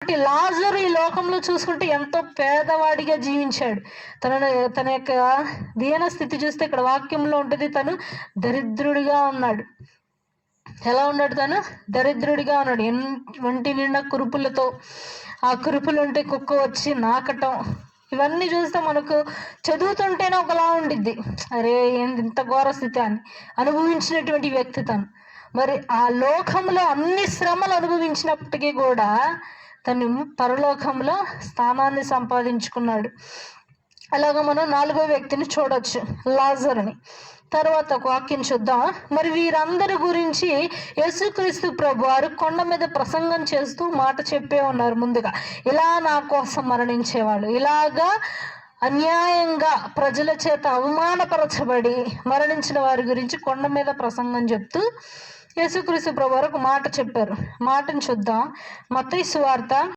కాబట్టి లాజరు ఈ లోకంలో చూసుకుంటే ఎంతో పేదవాడిగా జీవించాడు. తన యొక్క దీన స్థితి చూస్తే ఇక్కడ వాక్యంలో ఉంటుంది, తను దరిద్రుడిగా ఉన్నాడు. ఎలా ఉన్నాడు? తను దరిద్రుడిగా ఉన్నాడు. ఒంటి నిండా కురుపులతో, ఆ కురుపులు ఉంటే కుక్క వచ్చి నాకటం, ఇవన్నీ చూస్తే మనకు చదువుతుంటేనే ఒకలా ఉండిద్ది. అరే ఏంది ఇంత ఘోర స్థితి అని అనుభవించినటువంటి వ్యక్తి తను. మరి ఆ లోకంలో అన్ని శ్రమలు అనుభవించినప్పటికీ కూడా తను పరలోకంలో స్థానాన్ని సంపాదించుకున్నాడు. అలాగా మనం 4వ వ్యక్తిని చూడొచ్చు, లాజరుని. తర్వాత ఒక వాక్యం చూద్దాం. మరి వీరందరి గురించి యేసుక్రీస్తు ప్రభువారు కొండ మీద ప్రసంగం చేస్తూ మాట చెప్పే ఉన్నారు. ముందుగా ఇలా నా కోసం మరణించేవాళ్ళు, ఇలాగా అన్యాయంగా ప్రజల చేత అవమానపరచబడి మరణించిన వారి గురించి కొండ మీద ప్రసంగం చెప్తూ యేసుక్రీస్తు ప్రభువారు ఒక మాట చెప్పారు. మాటను చూద్దాం. మత్తయి సువార్త